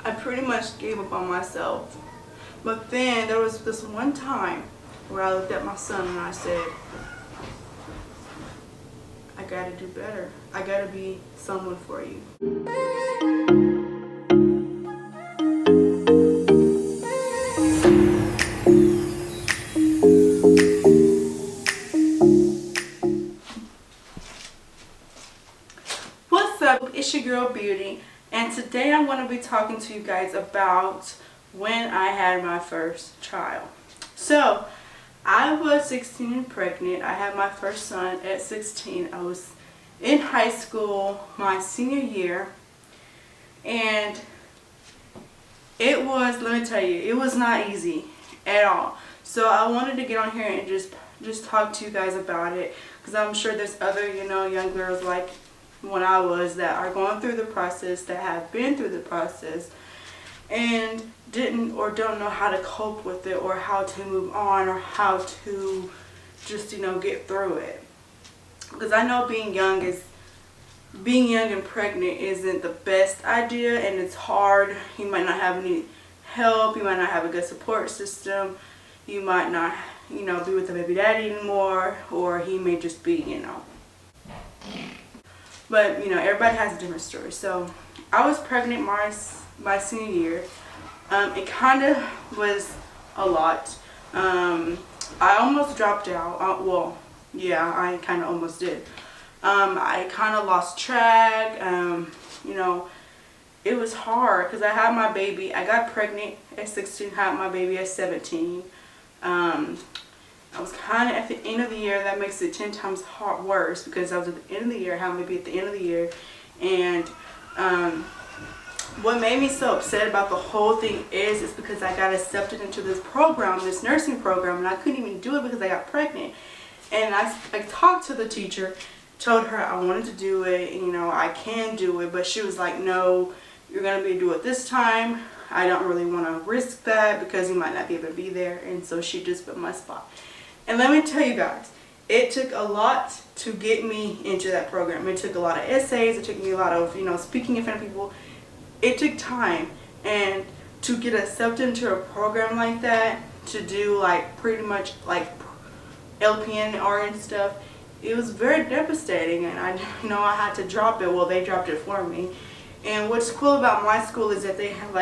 I pretty much gave up on myself. But then there was this one time where I looked at my son and I said, I gotta do better. I gotta be someone for you. What's up? It's your girl Beauty, and today I'm going to be talking to you guys about when I had my first child. So, I was 16 and pregnant. I had my first son at 16. I was in high school my senior year, and it was, let me tell you, it was not easy at all. So I wanted to get on here and just talk to you guys about it, because I'm sure there's other, young girls like when I was that are going through the process, that have been through the process and didn't or don't know how to cope with it, or how to move on, or how to just get through it. Because I know being young and pregnant isn't the best idea, and it's hard. You might not have any help, you might not have a good support system, you might not be with the baby daddy anymore, or he may just be but everybody has a different story. So I was pregnant my senior year. It kind of was a lot. I almost dropped out. Well, yeah, I kind of almost did. I kind of lost track. It was hard because I had my baby. I got pregnant at 16, had my baby at 17. I was kind of at the end of the year. That makes it 10 times worse, because I was at the end of the year, had my baby at the end of the year. And what made me so upset about the whole thing is because I got accepted into this program, this nursing program, and I couldn't even do it because I got pregnant. And I talked to the teacher, told her I wanted to do it, and I can do it, but she was like, no, you're going to do it this time. I don't really want to risk that because you might not be able to be there. And so she just put my spot. And let me tell you guys, it took a lot to get me into that program. It took a lot of essays. It took me a lot of, speaking in front of people. It took time. And to get accepted into a program like that, to do pretty much LPN, RN stuff, it was very devastating. And I had to drop it. Well, they dropped it for me. And what's cool about my school is that they have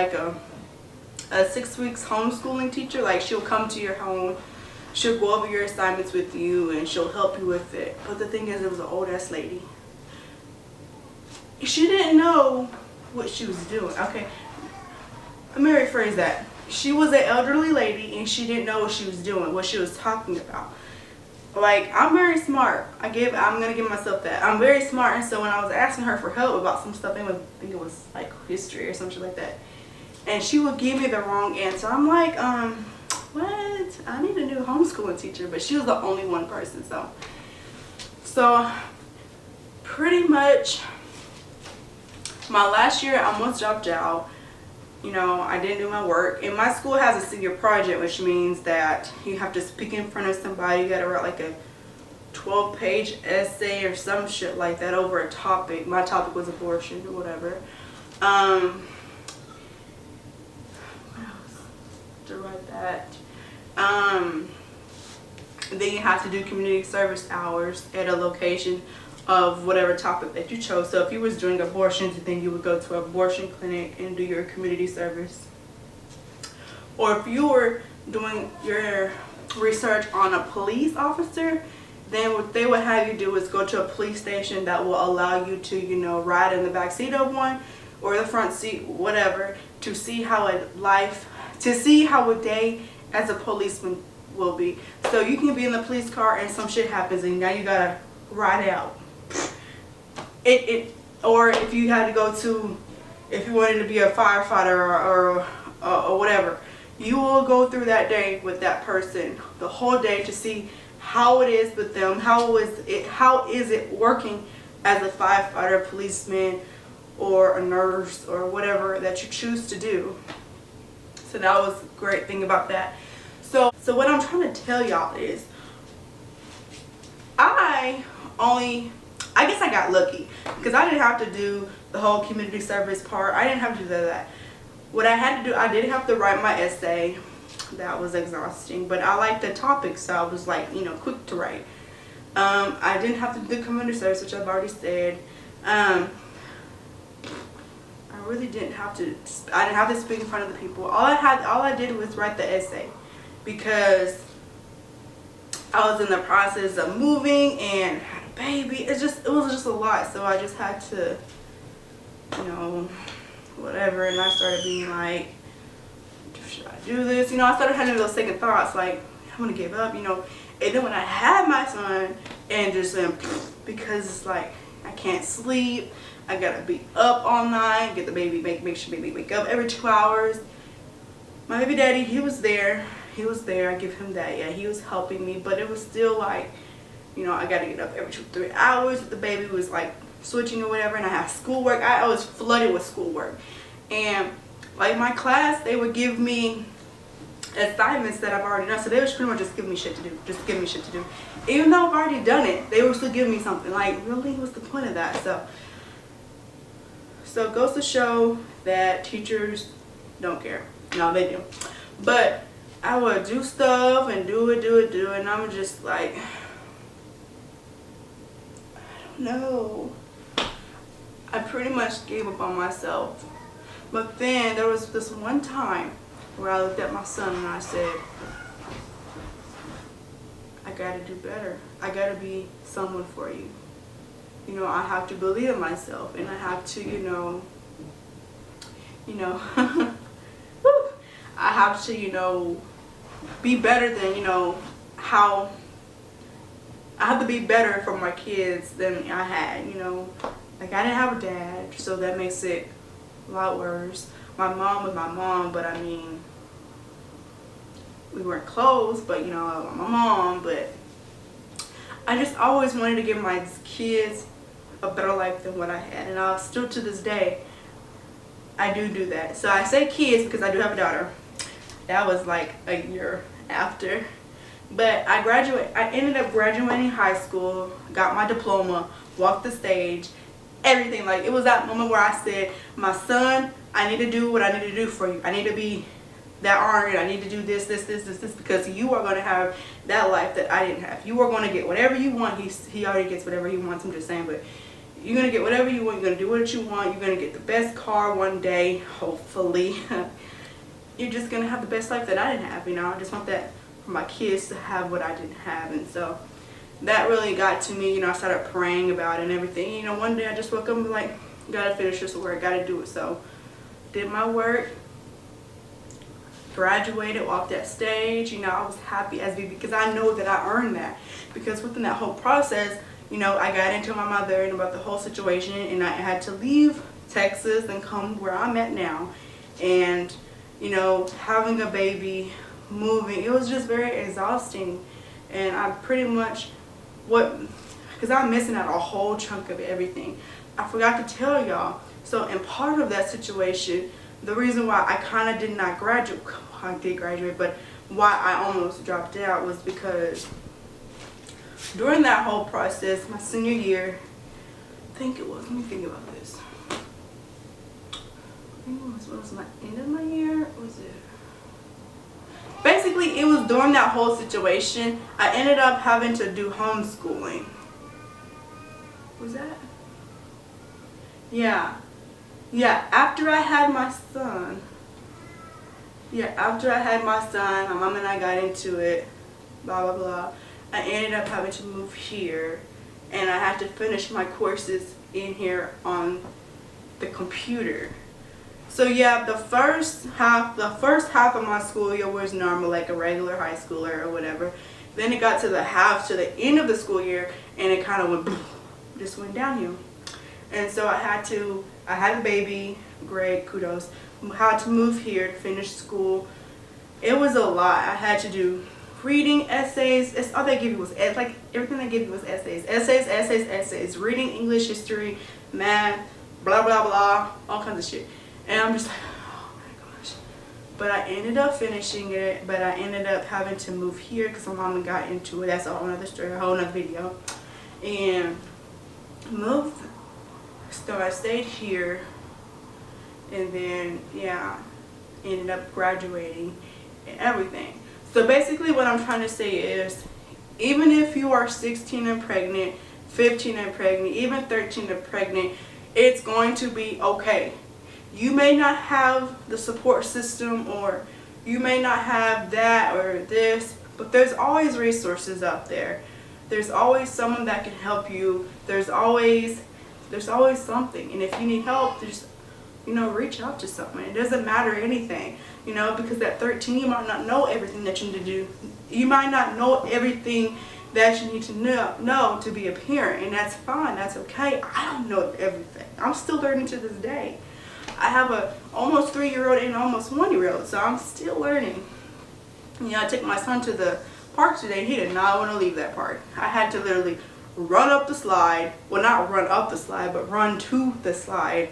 a 6 weeks homeschooling teacher. She'll come to your home. She'll go over your assignments with you, and she'll help you with it. But the thing is, it was an old ass lady. She didn't know what she was doing. Okay, let me rephrase that. She was an elderly lady, and she didn't know what she was doing, what she was talking about. I'm very smart. I'm gonna give myself that. I'm very smart, and so when I was asking her for help about some stuff, I think it was history or something like that, and she would give me the wrong answer. I'm like, what? I need a new homeschooling teacher, but she was the only one person. So pretty much my last year, I almost dropped out. I didn't do my work. And my school has a senior project, which means that you have to speak in front of somebody. You got to write a 12-page essay or some shit like that over a topic. My topic was abortion or whatever. What else? To write that. Then you have to do community service hours at a location of whatever topic that you chose. So if you was doing abortions, then you would go to an abortion clinic and do your community service. Or if you were doing your research on a police officer, then what they would have you do is go to a police station that will allow you to, ride in the back seat of one or the front seat, whatever, to see how a day as a policeman will be. So you can be in the police car and some shit happens and now you gotta ride out. Or if you had to go to, if you wanted to be a firefighter or whatever, you will go through that day with that person, the whole day, to see how it is with them, how is it working as a firefighter, policeman, or a nurse, or whatever that you choose to do. So that was a great thing about that. So what I'm trying to tell y'all is, I guess I got lucky because I didn't have to do the whole community service part. I didn't have to do that. what I had to do, I did have to write my essay. That was exhausting, but I liked the topic, so I was like, you know, quick to write. I didn't have to do the community service, which I've already said. I really didn't have to. I didn't have to speak in front of the people. All I did was write the essay, because I was in the process of moving and had a baby. It was just a lot. So I just had to, you know, whatever. And I started being like, should I do this? You know, I started having those second thoughts, like, I'm gonna give up, you know. And then when I had my son, and just went, because it's like, I can't sleep. I gotta be up all night, get the baby, make sure baby wake up every 2 hours. My baby daddy, he was there. I give him that. Yeah, he was helping me, but it was still like, you know, I gotta get up every 2-3 hours. The baby was like switching or whatever, and I had schoolwork. I was flooded with schoolwork. And like my class, they would give me assignments that I've already done. So they was pretty much just giving me shit to do. Even though I've already done it, they were still giving me something. Like, really? What's the point of that? So it goes to show that teachers don't care. No, they do. But I would do stuff and do it, and I'm just like, I don't know. I pretty much gave up on myself. But then there was this one time where I looked at my son and I said, I gotta do better. I gotta be someone for you. You know, I have to believe in myself, and I have to, you know, I have to, you know, be better than, you know, how I have to be better for my kids than I had, you know. Like, I didn't have a dad, so that makes it a lot worse. My mom was my mom, but I mean, we weren't close, but you know, my mom. But I just always wanted to give my kids a better life than what I had, and I'll still to this day, I do that. So I say kids because I do have a daughter. That was like a year after. But I ended up graduating high school, got my diploma, walked the stage, everything. Like, it was that moment where I said, my son, I need to do what I need to do for you. I need to be that iron. I need to do this, because you are going to have that life that I didn't have. You are going to get whatever you want. He already gets whatever he wants, I'm just saying, but you're going to get whatever you want. You're going to do what you want. You're going to get the best car one day, hopefully. You're just going to have the best life that I didn't have, you know. I just want that for my kids to have what I didn't have. And so that really got to me, you know. I started praying about it and everything. You know, one day I just woke up and was like, gotta finish this work, gotta do it. So did my work, graduated, walked that stage. You know, I was happy as baby because I know that I earned that. Because within that whole process, you know, I got into my mother and about the whole situation, and I had to leave Texas and come where I'm at now. And, you know, having a baby, moving, it was just very exhausting. And I pretty much, because I'm missing out a whole chunk of everything. I forgot to tell y'all. So in part of that situation, the reason why I kind of did not graduate, I did graduate, but why I almost dropped out was because during that whole process, my senior year, I think it was, let me think about this. I think it was my end of my year, or was it? Basically, it was during that whole situation, I ended up having to do homeschooling. Was that? Yeah, after I had my son. My mom and I got into it, blah, blah, blah. I ended up having to move here, and I had to finish my courses in here on the computer. So yeah, the first half of my school year was normal, like a regular high schooler or whatever. Then it got to the end of the school year, and it kind of just went downhill. And so I had a baby, great, kudos. Had to move here to finish school. It was a lot. I had to do reading, essays. It's all they give you was like everything they give you was essays. Reading, English, history, math, blah blah blah, all kinds of shit. And I'm just like, oh my gosh. But I ended up finishing it. But I ended up having to move here because my mom got into it. That's a whole nother story, a whole nother video. And moved. So I stayed here. And then, yeah, ended up graduating and everything. So basically what I'm trying to say is, even if you are 16 and pregnant, 15 and pregnant, even 13 and pregnant, it's going to be okay. You may not have the support system, or you may not have that or this, but there's always resources out there. There's always someone that can help you. There's always something. And if you need help, just, reach out to someone. It doesn't matter anything, because at 13 you might not know everything that you need to do. You might not know everything that you need to know to be a parent, and that's fine. That's okay. I don't know everything. I'm still learning to this day. I have a almost 3-year-old and almost 1-year-old, so I'm still learning. I took my son to the park today, and he did not want to leave that park. I had to literally run up the slide. Well, not run up the slide, but run to the slide.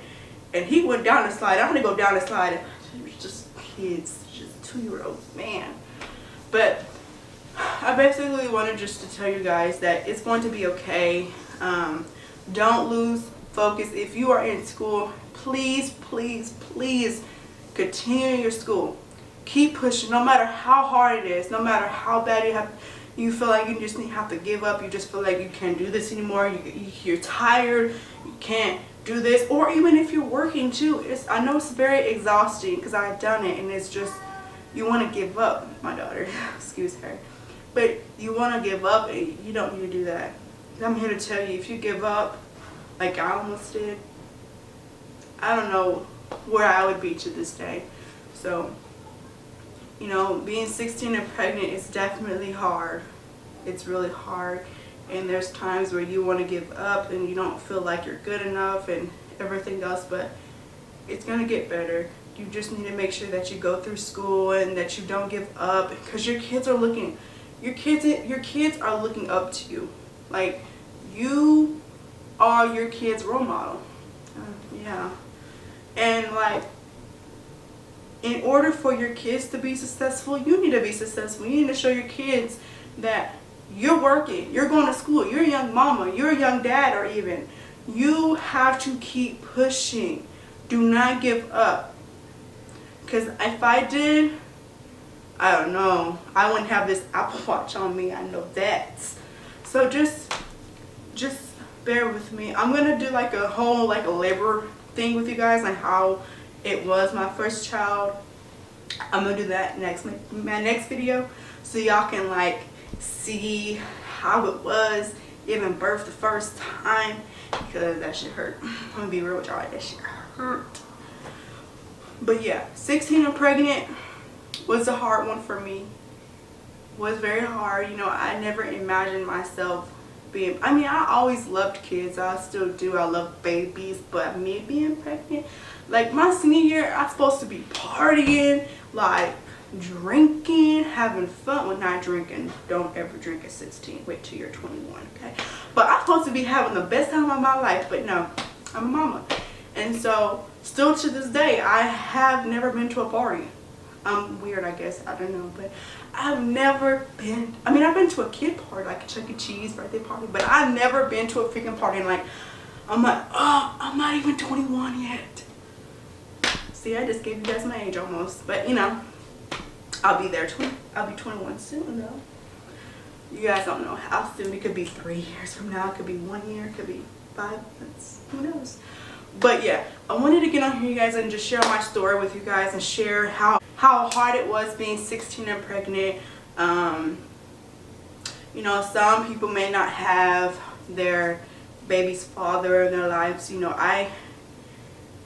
And he went down the slide. I had to go down the slide. It was just kids, just 2-year-olds, man. But I basically wanted just to tell you guys that it's going to be okay. Don't lose focus. If you are in school, please, please, please continue your school. Keep pushing, no matter how hard it is, no matter how bad you feel like you just have to give up. You just feel like you can't do this anymore. You're tired. You can't do this. Or even if you're working too, I know it's very exhausting, because I've done it, and it's just, you want to give up. My daughter, excuse her, but you want to give up, and you don't need to do that. I'm here to tell you, if you give up, like I almost did, I don't know where I would be to this day. So, being 16 and pregnant is definitely hard. It's really hard. And there's times where you want to give up and you don't feel like you're good enough and everything else, but it's going to get better. You just need to make sure that you go through school and that you don't give up, because your kids are looking up to you. Like, you are your kids' role model. Yeah. And like, in order for your kids to be successful, you need to be successful. You need to show your kids that you're working, you're going to school, you're a young mama, you're a young dad, or even. You have to keep pushing. Do not give up. Because if I did, I don't know, I wouldn't have this Apple Watch on me. I know that. So just bear with me. I'm going to do like a whole a labor thing with you guys on how it was my first child. I'm gonna do that my next video, so y'all can see how it was giving birth the first time, because that shit hurt. I'm gonna be real with y'all, that shit hurt. But yeah, 16 and pregnant was a hard one for me. Was very hard. I never imagined myself being, I always loved kids. I still do. I love babies. But me being pregnant, like my senior year, I'm supposed to be partying, like drinking, having fun. Well, not drinking. Don't ever drink at 16. Wait till you're 21, okay? But I'm supposed to be having the best time of my life. But no, I'm a mama. And so, still to this day, I have never been to a party. I'm weird, I guess. I don't know. But I've never been, I've been to a kid party, like a Chuck E. Cheese birthday party. But I've never been to a freaking party and I'm like, oh, I'm not even 21 yet. See, I just gave you guys my age almost. But, I'll be there. I'll be 21 soon, though. You guys don't know how soon. It could be 3 years from now. It could be 1 year. It could be 5 months. Who knows? But, yeah. I wanted to get on here, you guys, and just share my story with you guys and share how hard it was being 16 and pregnant. Some people may not have their baby's father in their lives. I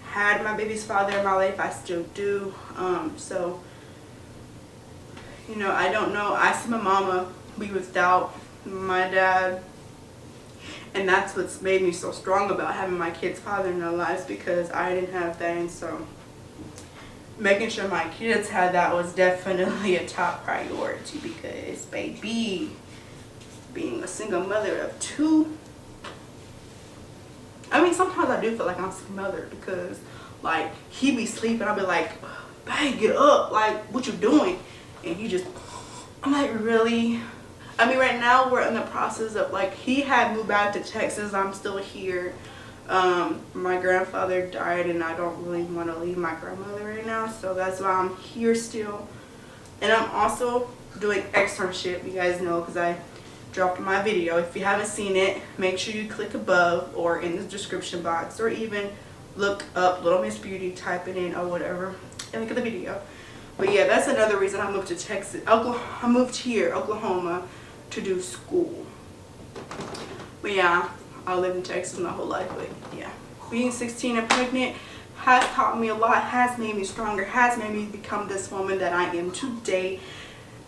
had my baby's father in my life. I still do. So, I don't know. I see my mama be without my dad. And that's what's made me so strong about having my kids' father in their lives, because I didn't have that. And so making sure my kids had that was definitely a top priority, because baby, being a single mother of 2, sometimes I do feel like I'm a single mother, because he be sleeping, I'll be like, babe, get up, what you doing? And he just, I'm like, really? Right now we're in the process of he had moved back to Texas. I'm still here. My grandfather died and I don't really want to leave my grandmother right now, so that's why I'm here still. And I'm also doing externship, you guys know, because I dropped my video. If you haven't seen it, make sure you click above or in the description box, or even look up Little Miss Beauty, type it in or whatever, and look at the video. But yeah, that's another reason I moved to Texas. I moved here, Oklahoma, to do school. But yeah, I lived in Texas my whole life. But yeah, being 16 and pregnant has taught me a lot, has made me stronger, has made me become this woman that I am today.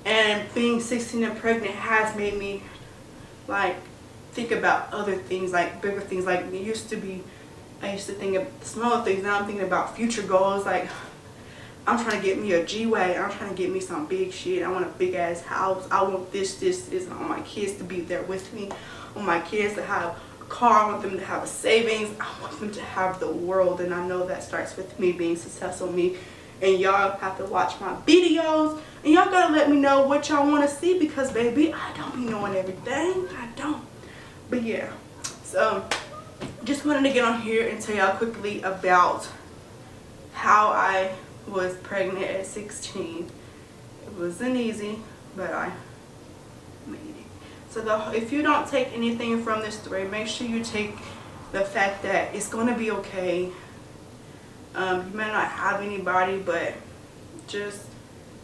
And being 16 and pregnant has made me like think about other things, like bigger things. Like I used to think of smaller things. Now I'm thinking about future goals. Like I'm trying to get me a G-Wagon. I'm trying to get me some big shit. I want a big ass house. I want this. I want my kids to be there with me. I want my kids to have a car. I want them to have a savings. I want them to have the world. And I know that starts with me being successful, me. And y'all have to watch my videos. And y'all gotta let me know what y'all want to see, because baby, I don't be knowing everything. I don't. But yeah. So just wanted to get on here and tell y'all quickly about how I was pregnant at 16. It wasn't easy, but I made it. So if you don't take anything from this story, make sure you take the fact that it's going to be okay. You may not have anybody, but just,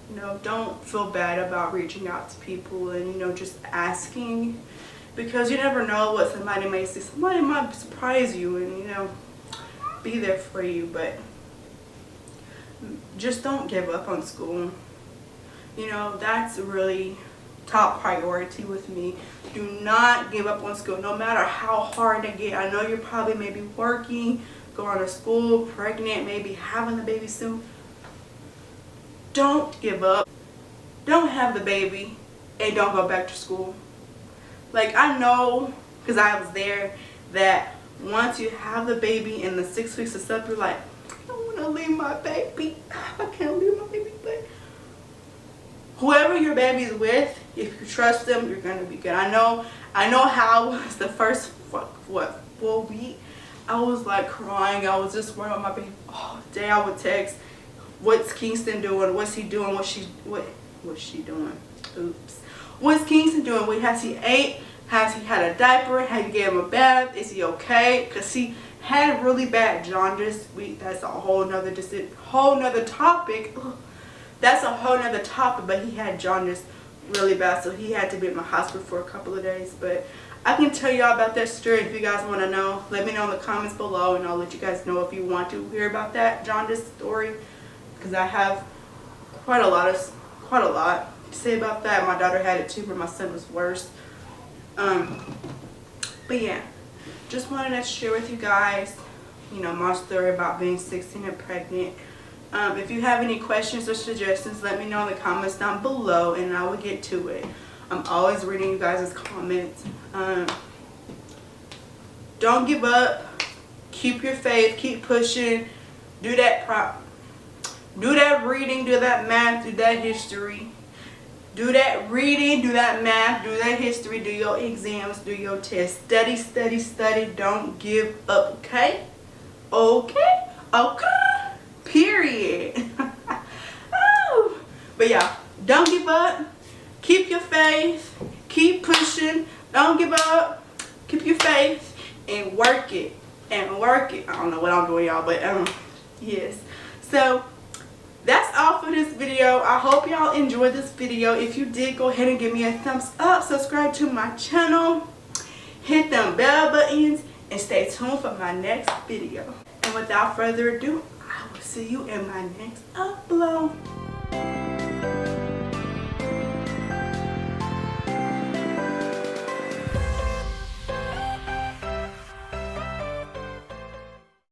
you know, don't feel bad about reaching out to people and, you know, just asking, because you never know what somebody may say. Somebody might surprise you and, you know, be there for you. But just don't give up on school. You know, that's really top priority with me. Do not give up on school, no matter how hard it get. I know you're probably maybe working, going to school, pregnant, maybe having the baby soon. Don't give up. Don't have the baby and don't go back to school. Like, I know, because I was there, that once you have the baby and the 6 weeks is up, you're like, I don't want to leave my baby. I can't leave my baby. But whoever your baby's with, if you trust them, you're going to be good. I know how it was the first, 4 weeks. I was like crying. I was just worried about my baby all day. I would text, what's Kingston doing? What's he doing? What's she doing? Oops. What's Kingston doing? Has he ate? Has he had a diaper? Have you gave him a bath? Is he okay? Because he had really bad jaundice. That's a whole nother topic. Ugh. That's a whole nother topic. But he had jaundice really bad, so he had to be in the hospital for a couple of days. But I can tell y'all about that story if you guys want to know. Let me know in the comments below, and I'll let you guys know if you want to hear about that jaundice story, because I have quite a lot to say about that. My daughter had it too, but my son was worse. But yeah, just wanted to share with you guys, you know, my story about being 16 and pregnant. If you have any questions or suggestions, let me know in the comments down below, and I will get to it. I'm always reading you guys' comments. Don't give up. Keep your faith. Keep pushing. Do that reading. Do that math. Do that history. Do that reading. Do that math. Do that history. Do your exams. Do your tests. Study, study, study. Don't give up. Okay? Okay? Okay? Period. Oh. But yeah, don't give up. Keep your faith. Keep pushing. Don't give up. Keep your faith and work it. And work it. I don't know what I'm doing, y'all, but yes. So that's all for this video. I hope y'all enjoyed this video. If you did, go ahead and give me a thumbs up. Subscribe to my channel. Hit them bell buttons and stay tuned for my next video. And without further ado, I will see you in my next upload.